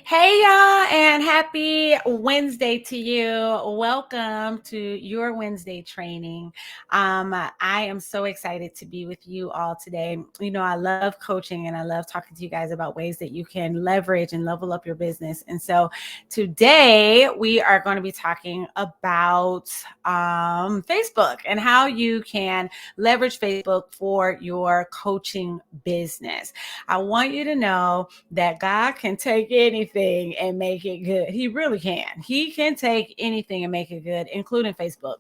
Hey y'all, and happy Wednesday to you. Welcome to your Wednesday training. I am so excited to be with you all today. You know, I love coaching and I love talking to you guys about ways that you can leverage and level up your business. And so today we are going to be talking about Facebook and how you can leverage Facebook for your coaching business. I want you to know that God can take anything and make it good. He really can. He can take anything and make it good, including Facebook.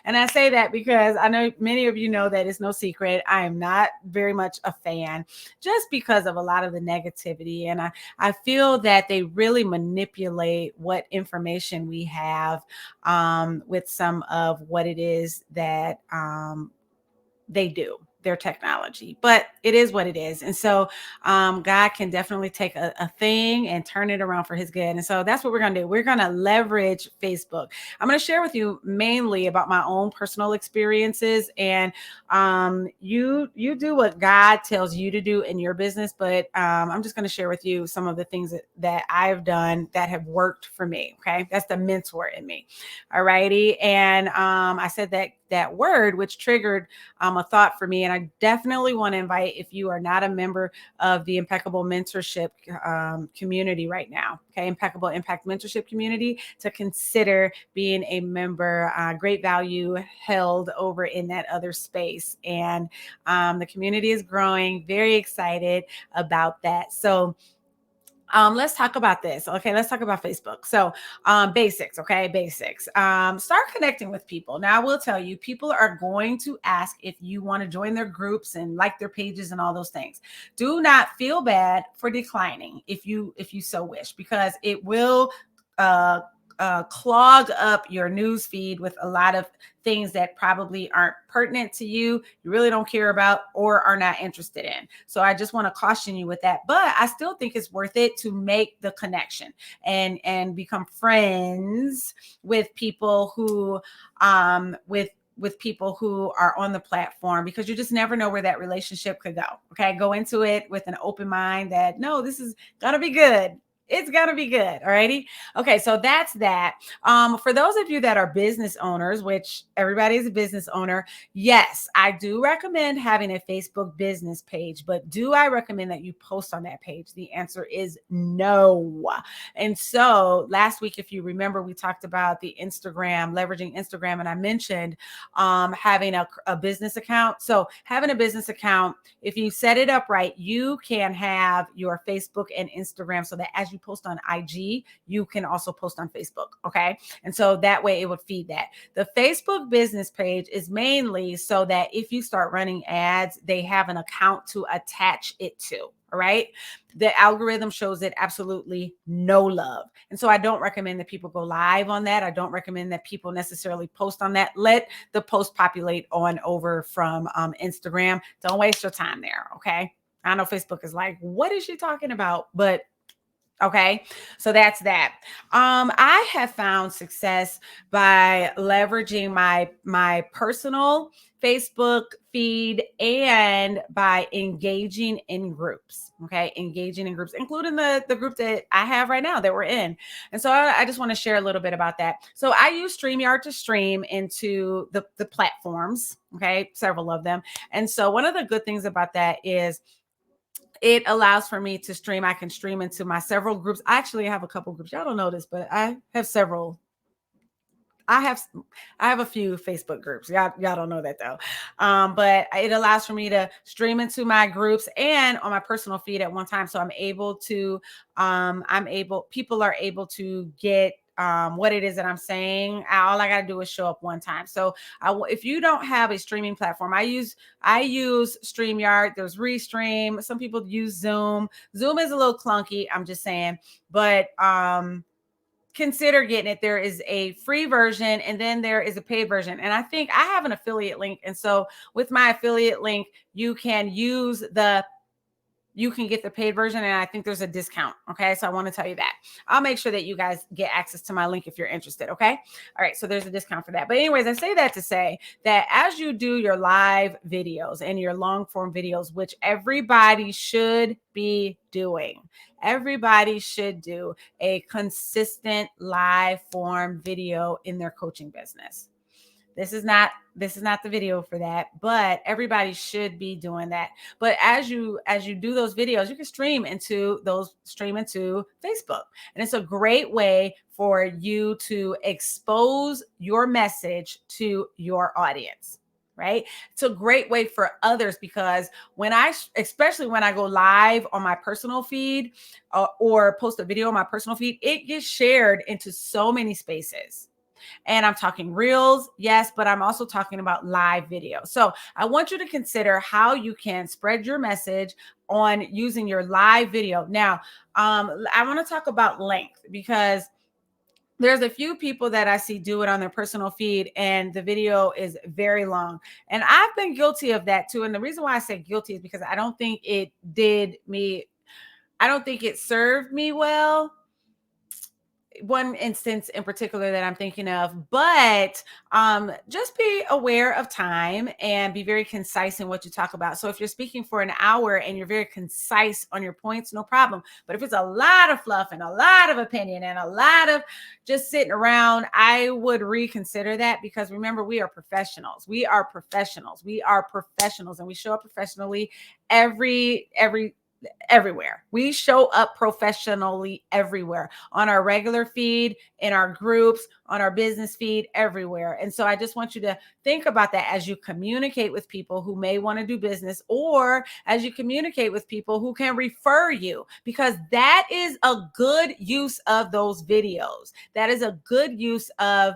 And I say that because I know many of you know that it's no secret. I am not very much a fan just because of a lot of the negativity. And I feel that they really manipulate what information we have with some of what it is that they do their technology, but it is what it is. And so God can definitely take a thing and turn it around for his good. And so that's what we're going to do. We're going to leverage Facebook. I'm going to share with you mainly about my own personal experiences, and you do what God tells you to do in your business. But I'm just going to share with you some of the things that I've done that have worked for me. Okay. That's the mentor in me. All righty. And I said that word, which triggered a thought for me. And I definitely want to invite, if you are not a member of the Impeccable Mentorship community right now, okay, Impeccable Impact Mentorship community, to consider being a member. Great value held over in that other space. And the community is growing. Very excited about that. So let's talk about this. Okay, let's talk about Facebook. So, basics. Okay, basics. Start connecting with people. Now, I will tell you, people are going to ask if you want to join their groups and like their pages and all those things. Do not feel bad for declining if you so wish, because it will uh, clog up your news feed with a lot of things that probably aren't pertinent to you, you really don't care about, or are not interested in. So I just want to caution you with that. But I still think it's worth it to make the connection and become friends with people who with people who are on the platform, because you just never know where that relationship could go. Okay, go into it with an open mind that no, this is gonna be good. It's gonna be good. All righty. Okay, so that's that. For those of you that are business owners, which everybody is a business owner, yes, I do recommend having a Facebook business page, but do I recommend that you post on that page? The answer is no. And so last week, if you remember, we talked about the Instagram, leveraging Instagram, and I mentioned having a business account. So having a business account, if you set it up right, you can have your Facebook and Instagram so that as you post on IG, you can also post on Facebook. Okay. And so that way it would feed that. The Facebook business page is mainly so that if you start running ads, they have an account to attach it to. All right. The algorithm shows it absolutely no love. And so I don't recommend that people go live on that. I don't recommend that people necessarily post on that. Let the post populate on over from Instagram. Don't waste your time there. Okay. I know Facebook is like, what is she talking about? But okay, so that's that. I have found success by leveraging my personal Facebook feed and by engaging in groups. Okay, engaging in groups, including the group that I have right now that we're in. And so I just want to share a little bit about that. So I use StreamYard to stream into the platforms. Okay, several of them. And so one of the good things about that is it allows for me to stream. I can stream into my several groups. I actually have a couple groups. Y'all don't know this, but I have several. I have I have a few Facebook groups. Y'all don't know that though. But it allows for me to stream into my groups and on my personal feed at one time. So people are able to get what it is that I'm saying. All I got to do is show up one time. So if you don't have a streaming platform, I use StreamYard. There's Restream. Some people use Zoom. Zoom is a little clunky, I'm just saying, but consider getting it. There is a free version and then there is a paid version. And I think I have an affiliate link. And so with my affiliate link, you can use the you can get the paid version, and I think there's a discount. Okay, so I want to tell you that. I'll make sure that you guys get access to my link if you're interested. Okay, all right, so there's a discount for that. But anyways, I say that to say that as you do your live videos and your long form videos, which everybody should be doing, everybody should do a consistent live form video in their coaching business. This is not the video for that, but everybody should be doing that. But as you do those videos, you can stream into Facebook. And it's a great way for you to expose your message to your audience. Right? It's a great way for others, because especially when I go live on my personal feed or post a video on my personal feed, it gets shared into so many spaces. And I'm talking reels, yes, but I'm also talking about live video. So I want you to consider how you can spread your message on using your live video. Now, I want to talk about length, because there's a few people that I see do it on their personal feed and the video is very long. And I've been guilty of that too. And the reason why I say guilty is because I don't think it served me well. One instance in particular that I'm thinking of, but just be aware of time and be very concise in what you talk about. So if you're speaking for an hour and you're very concise on your points, no problem. But if it's a lot of fluff and a lot of opinion and a lot of just sitting around, I would reconsider that, because remember, we are professionals. We are professionals. We are professionals, and we show up professionally everywhere. We show up professionally everywhere, on our regular feed, in our groups, on our business feed, everywhere. And so I just want you to think about that as you communicate with people who may want to do business, or as you communicate with people who can refer you, because that is a good use of those videos. That is a good use of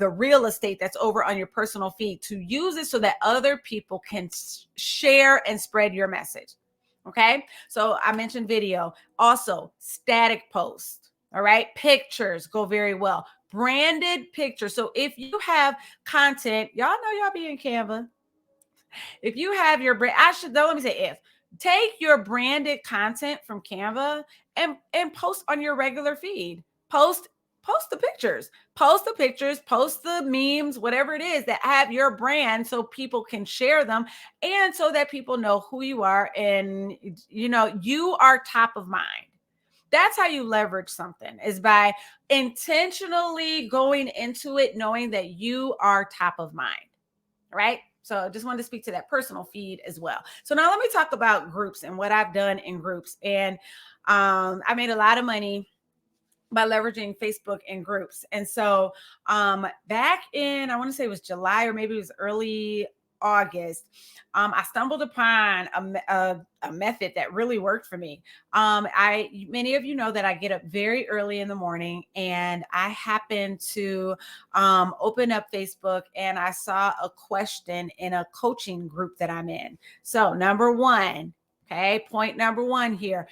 the real estate that's over on your personal feed, to use it so that other people can share and spread your message. Okay, so I mentioned video, also static posts. All right, pictures go very well. Branded pictures. So if you have content, y'all know y'all be in Canva. If you have your brand, let me say if. Take your branded content from Canva and post on your regular feed. Post the pictures. Post the memes, whatever it is that have your brand, so people can share them, and so that people know who you are, and you are top of mind. That's how you leverage something, is by intentionally going into it knowing that you are top of mind. Right? So just wanted to speak to that personal feed as well. So now let me talk about groups and what I've done in groups. And I made a lot of money by leveraging Facebook in groups. And so back in, I want to say it was July, or maybe it was early August, I stumbled upon a method that really worked for me. Many of you know that I get up very early in the morning, and I happened to open up Facebook, and I saw a question in a coaching group that I'm in. So number one, okay, point number one here: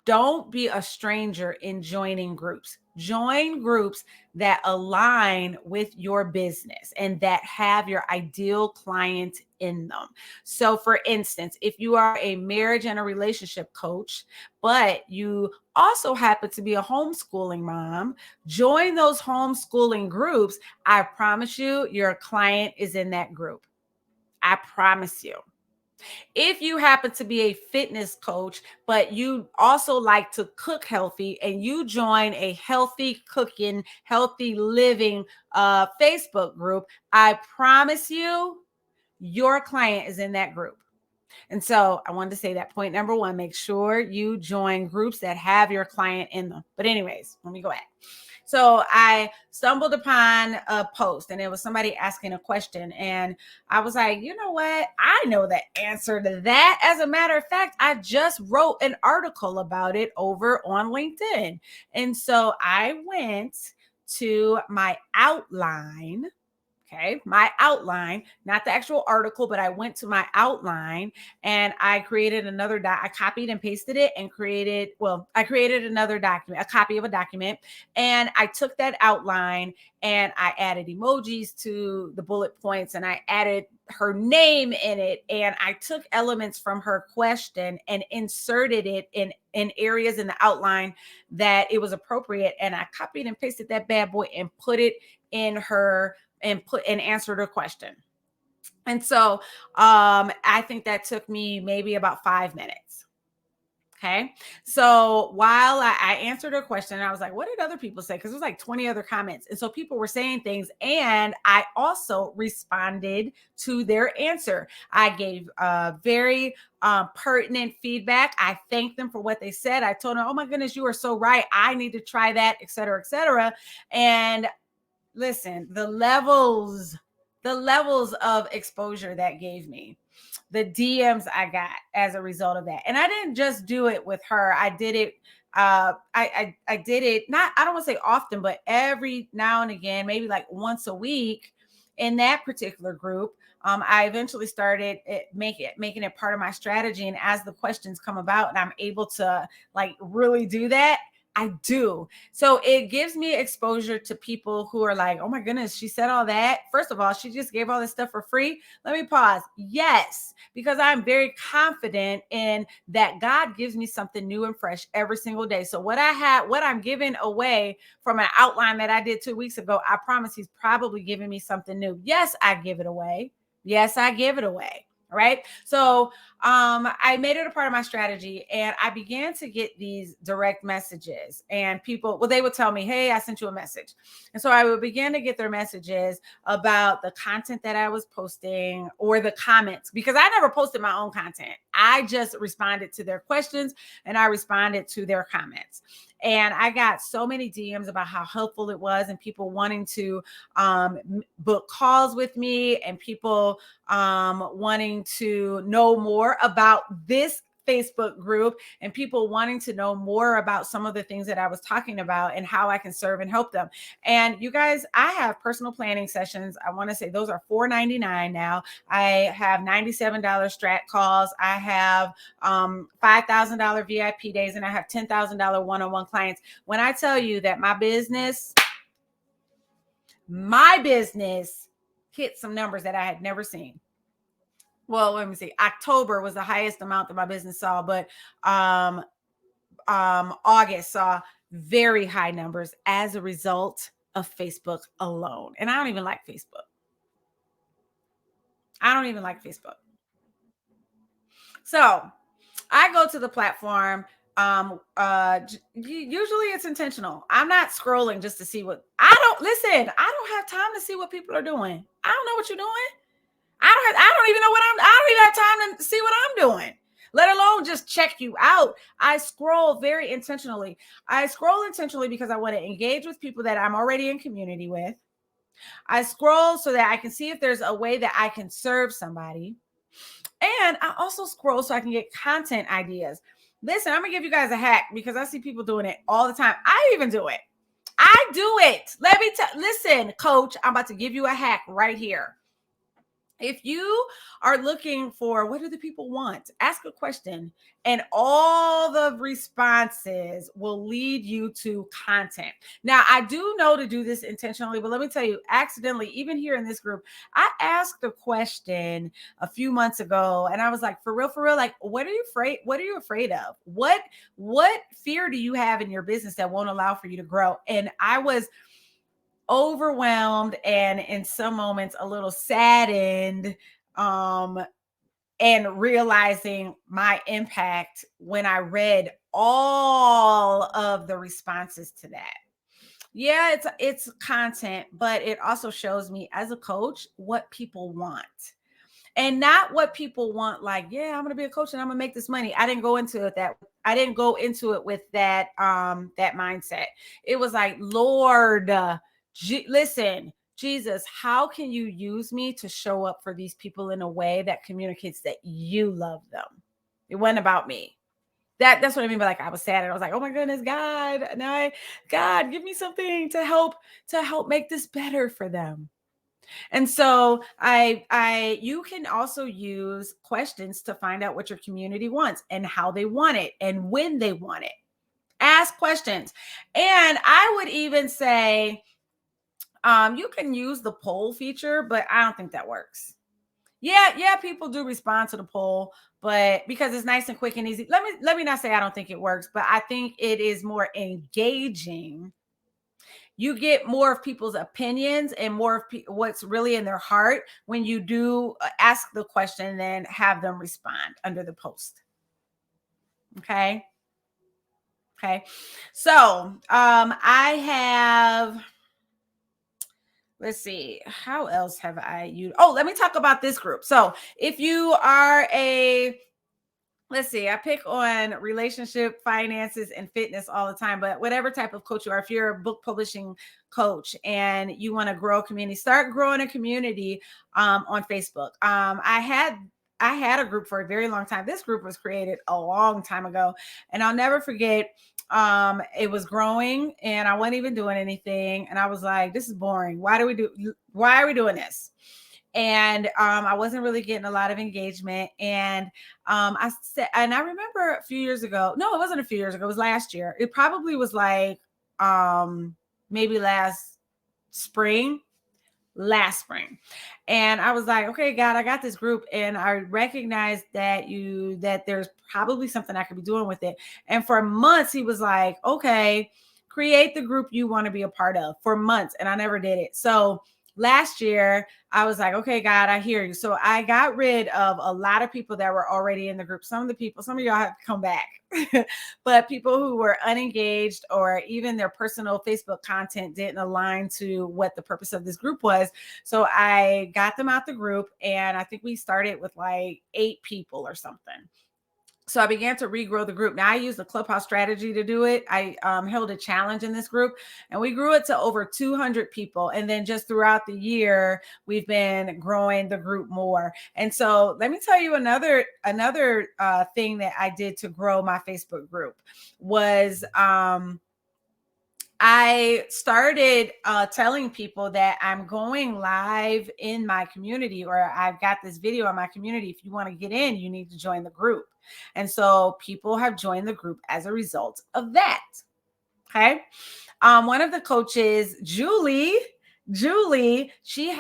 don't be a stranger in joining groups. Join groups that align with your business and that have your ideal client in them. So for instance, if you are a marriage and a relationship coach, but you also happen to be a homeschooling mom, join those homeschooling groups. I promise you, your client is in that group. I promise you. If you happen to be a fitness coach, but you also like to cook healthy, and you join a healthy cooking, healthy living Facebook group, I promise you, your client is in that group. And so I wanted to say that point number one: make sure you join groups that have your client in them. But anyways, let me go back. So I stumbled upon a post, and it was somebody asking a question. And I was like, you know what? I know the answer to that. As a matter of fact, I just wrote an article about it over on LinkedIn. And so I went to my outline. Okay, my outline, not the actual article, but I went to my outline and I created another I copied and pasted it and I created another document, a copy of a document, and I took that outline and I added emojis to the bullet points and I added her name in it, and I took elements from her question and inserted it in areas in the outline that it was appropriate, and I copied and pasted that bad boy and put it in her and put and answered her question. And so I think that took me maybe about 5 minutes. Okay. So while I answered her question, I was like, what did other people say? Because there's like 20 other comments. And so people were saying things. And I also responded to their answer. I gave very pertinent feedback. I thanked them for what they said. I told them, oh my goodness, you are so right. I need to try that, et cetera, et cetera. And listen, the levels of exposure that gave me, the DMs I got as a result of that. And I didn't just do it with her. I did it I did it, not, I don't want to say often, but every now and again, maybe like once a week in that particular group. I eventually started making it part of my strategy. And as the questions come about and I'm able to like really do that, I do. So it gives me exposure to people who are like, oh my goodness, she said all that. First of all, she just gave all this stuff for free. Let me pause. Yes, because I'm very confident in that God gives me something new and fresh every single day. So what I'm giving away from an outline that I did 2 weeks ago, I promise he's probably giving me something new. Yes, I give it away. Yes, I give it away. All right. So I made it a part of my strategy, and I began to get these direct messages, and people, well, they would tell me, hey, I sent you a message. And so I would begin to get their messages about the content that I was posting or the comments, because I never posted my own content. I just responded to their questions and I responded to their comments. And I got so many DMs about how helpful it was, and people wanting to book calls with me, and people wanting to know more about this Facebook group, and people wanting to know more about some of the things that I was talking about and how I can serve and help them. And you guys, I have personal planning sessions. I want to say those are $4.99 now. I have $97 strat calls. I have $5,000 VIP days, and I have $10,000 one-on-one clients. When I tell you that my business hit some numbers that I had never seen. Well, let me see. October was the highest amount that my business saw, but August saw very high numbers as a result of Facebook alone. And I don't even like Facebook. I don't even like Facebook. So I go to the platform. Usually it's intentional. I'm not scrolling just to see what I don't have time to see what people are doing. I don't know what you're doing. I don't even know I don't even have time to see what I'm doing, let alone just check you out. I scroll very intentionally. I scroll intentionally because I want to engage with people that I'm already in community with. I scroll so that I can see if there's a way that I can serve somebody. And I also scroll so I can get content ideas. Listen, I'm gonna give you guys a hack because I see people doing it all the time. I even do it. I do it. Listen, coach, I'm about to give you a hack right here. If you are looking for what do the people want, ask a question, and all the responses will lead you to content. Now, I do know to do this intentionally, but let me tell you, accidentally, even here in this group, I asked a question a few months ago, and I was like, for real, like, what are you afraid? What are you afraid of? What fear do you have in your business that won't allow for you to grow? And I was overwhelmed and in some moments a little saddened, and realizing my impact when I read all of the responses to that. Yeah, it's content, but it also shows me as a coach what people want, and not what people want like, yeah, I'm going to be a coach and I'm going to make this money. I didn't go into it with that mindset. It was like, Lord, listen, Jesus, how can you use me to show up for these people in a way that communicates that you love them? It wasn't about me. That's what I mean by like I was sad and I was like, oh my goodness, God, God, give me something to help make this better for them. And so you can also use questions to find out what your community wants and how they want it and when they want it. Ask questions. And I would even say, you can use the poll feature, but I don't think that works. Yeah, people do respond to the poll, but because it's nice and quick and easy. Let me not say I don't think it works, but I think it is more engaging. You get more of people's opinions and more of what's really in their heart when you do ask the question and then have them respond under the post. Okay. Okay. So I have, let's see, how else have I used? Oh, let me talk about this group. So if you are a, let's see, I pick on relationship, finances, and fitness all the time, but whatever type of coach you are, if you're a book publishing coach and you want to grow a community, start growing a community on Facebook. I had a group for a very long time. This group was created a long time ago, and I'll never forget. It was growing, and I wasn't even doing anything, and I was like, "This is boring. Why are we doing this?" And I wasn't really getting a lot of engagement. And I said, and I remember a few years ago, no, it wasn't a few years ago, it was last year. It probably was like maybe spring last spring. And I was like, okay, God, I got this group, and I recognized that there's probably something I could be doing with it. And for months he was like, okay, create the group you want to be a part of, for months. And I never did it. So last year I was like, okay, God, I hear you. So I got rid of a lot of people that were already in the group. Some of y'all have to come back. But people who were unengaged, or even their personal Facebook content didn't align to what the purpose of this group was. So I got them out the group, and I think we started with like 8 people or something. So I began to regrow the group. Now I use the Clubhouse strategy to do it. I held a challenge in this group, and we grew it to over 200 people. And then just throughout the year, we've been growing the group more. And so let me tell you another thing that I did to grow my Facebook group was I started telling people that I'm going live in my community, or I've got this video in my community. If you want to get in, you need to join the group. And so people have joined the group as a result of that. Okay. One of the coaches, Julie, she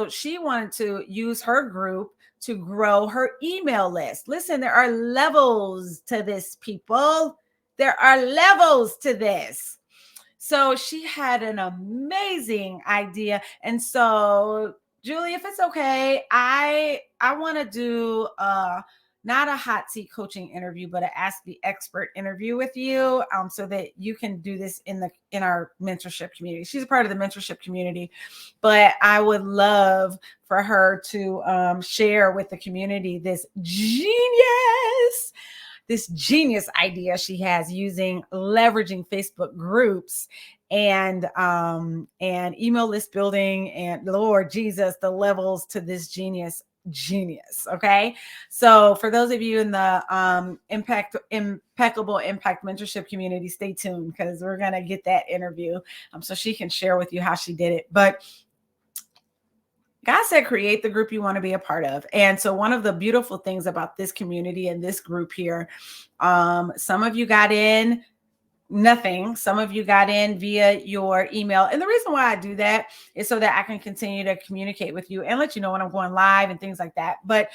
she wanted to use her group to grow her email list. Listen, there are levels to this, people. There are levels to this. So she had an amazing idea. And so, Julie, if it's okay, I want to do not a hot seat coaching interview, but an Ask the Expert interview with you, so that you can do this in our mentorship community. She's a part of the mentorship community, but I would love for her to share with the community this genius idea she has using leveraging Facebook groups and email list building, and Lord Jesus, the levels to this genius. Okay. So for those of you in the impeccable impact mentorship community, stay tuned, because we're going to get that interview so she can share with you how she did it. But God said, create the group you want to be a part of. And so one of the beautiful things about this community and this group here, some of you got in nothing. Some of you got in via your email. And the reason why I do that is so that I can continue to communicate with you and let you know when I'm going live and things like that. But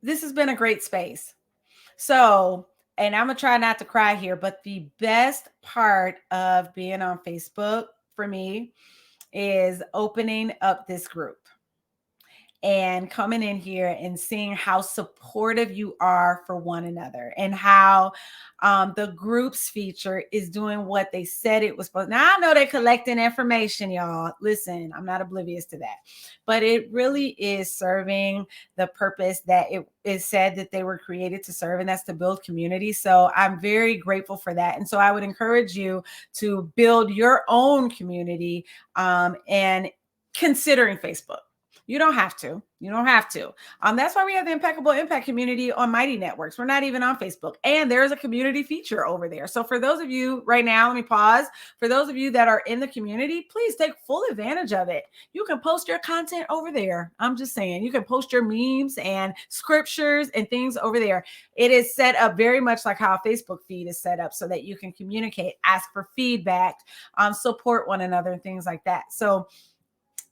this has been a great space. So, and I'm going to try not to cry here, but the best part of being on Facebook for me is opening up this group and coming in here and seeing how supportive you are for one another, and how the groups feature is doing what they said it was supposed. Now, I know they're collecting information, y'all. Listen, I'm not oblivious to that, but it really is serving the purpose that it is said that they were created to serve, and that's to build community. So I'm very grateful for that. And so I would encourage you to build your own community and considering Facebook. You don't have to. You don't have to. That's why we have the Impeccable Impact community on Mighty Networks. We're not even on Facebook. And there's a community feature over there. So for those of you right now, let me pause. For those of you that are in the community, please take full advantage of it. You can post your content over there. I'm just saying, you can post your memes and scriptures and things over there. It is set up very much like how a Facebook feed is set up so that you can communicate, ask for feedback, support one another and things like that. So,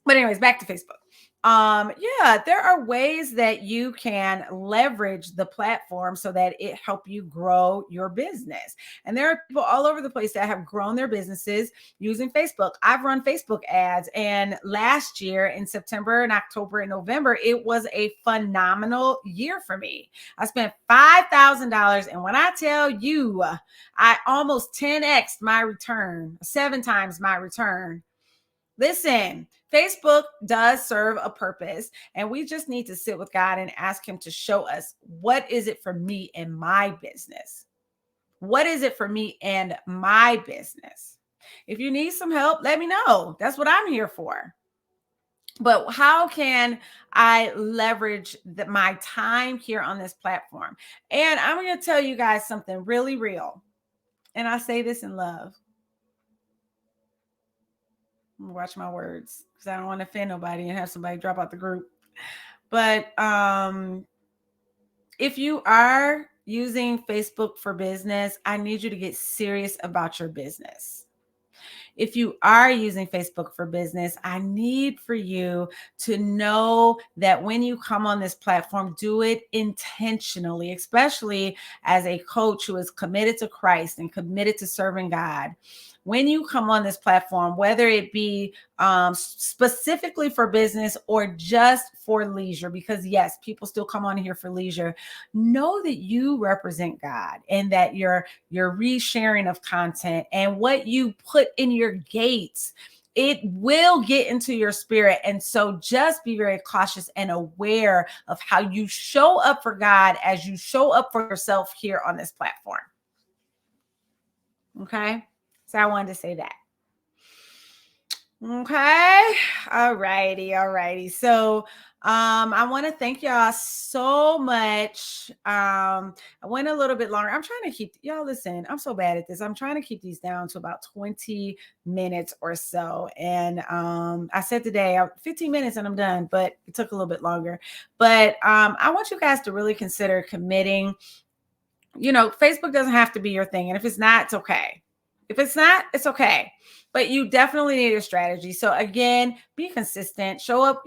but anyways, back to Facebook. Yeah, there are ways that you can leverage the platform so that it help you grow your business. And there are people all over the place that have grown their businesses using Facebook. I've run Facebook ads, and last year in September and October and November, it was a phenomenal year for me. I spent $5,000, and when I tell you, I almost 10x'd my return, 7 times my return. Listen, Facebook does serve a purpose, and we just need to sit with God and ask him to show us, what is it for me and my business? What is it for me and my business? If you need some help, let me know. That's what I'm here for. But how can I leverage my time here on this platform? And I'm going to tell you guys something really real. And I say this in love. Watch my words because I don't want to offend nobody and have somebody drop out the group. But if you are using Facebook for business, I need you to get serious about your business. If you are using Facebook for business, I need for you to know that when you come on this platform, do it intentionally, especially as a coach who is committed to Christ and committed to serving God. When you come on this platform, whether it be specifically for business or just for leisure, because yes, people still come on here for leisure, know that you represent God and that your resharing of content and what you put in your gates, it will get into your spirit. And so just be very cautious and aware of how you show up for God as you show up for yourself here on this platform. Okay. So I wanted to say that. Okay. All righty. So I want to thank y'all so much. I went a little bit longer. I'm trying to keep y'all listen. I'm so bad at this. I'm trying to keep these down to about 20 minutes or so. And I said today 15 minutes and I'm done, but it took a little bit longer. But I want you guys to really consider committing. Facebook doesn't have to be your thing. And if it's not, it's okay. If it's not, it's okay. But you definitely need a strategy. So again, be consistent. Show up.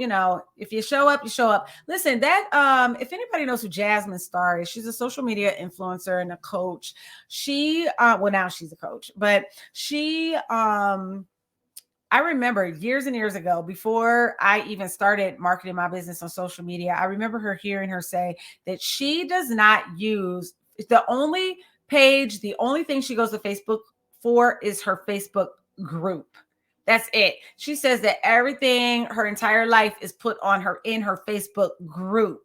If you show up, you show up. Listen, that if anybody knows who Jasmine Star is, she's a social media influencer and a coach. She now she's a coach, but she I remember years and years ago, before I even started marketing my business on social media, I remember hearing her say that she does not use the only thing she goes to Facebook for is her Facebook group. That's it. She says that everything, her entire life is put on in her Facebook group.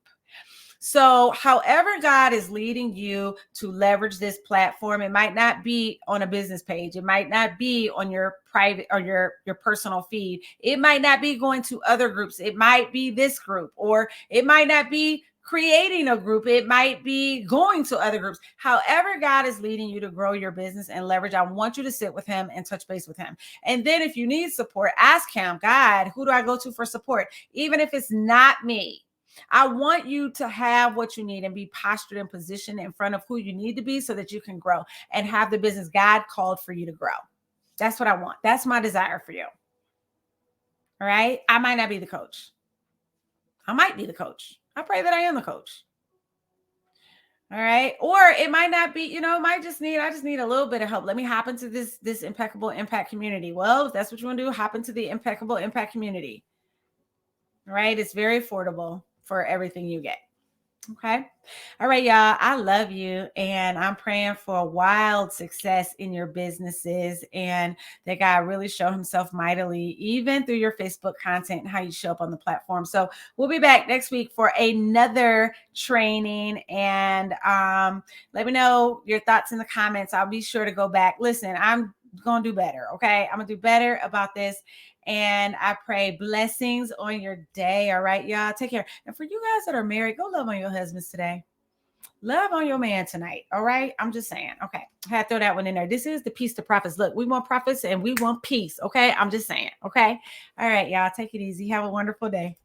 So however God is leading you to leverage this platform, it might not be on a business page. It might not be on your private or your personal feed. It might not be going to other groups. It might be this group, or it might not be creating a group. It might be going to other groups. However God is leading you to grow your business and leverage, I want you to sit with him and touch base with him. And then if you need support, ask him, God, who do I go to for support? Even if it's not me. I want you to have what you need and be postured and positioned in front of who you need to be so that you can grow and have the business God called for you to grow. That's what I want. That's my desire for you. All right. I might not be the coach. I might be the coach. I pray that I am the coach. All right. Or it might not be, I just need a little bit of help. Let me hop into this Impeccable Impact community. Well, if that's what you want to do, hop into the Impeccable Impact community. All right. It's very affordable for everything you get. Okay. All right, y'all. I love you. And I'm praying for wild success in your businesses and that God really show himself mightily, even through your Facebook content and how you show up on the platform. So we'll be back next week for another training. And let me know your thoughts in the comments. I'll be sure to go back. Listen, I'm gonna do better. Okay, I'm gonna do better about this. And I pray blessings on your day. All right, y'all. Take care. And for you guys that are married, go love on your husbands today. Love on your man tonight. All right. I'm just saying. Okay. I had to throw that one in there. This is the Peace to Prophets. Look, we want prophets and we want peace. Okay. I'm just saying. Okay. All right, y'all. Take it easy. Have a wonderful day.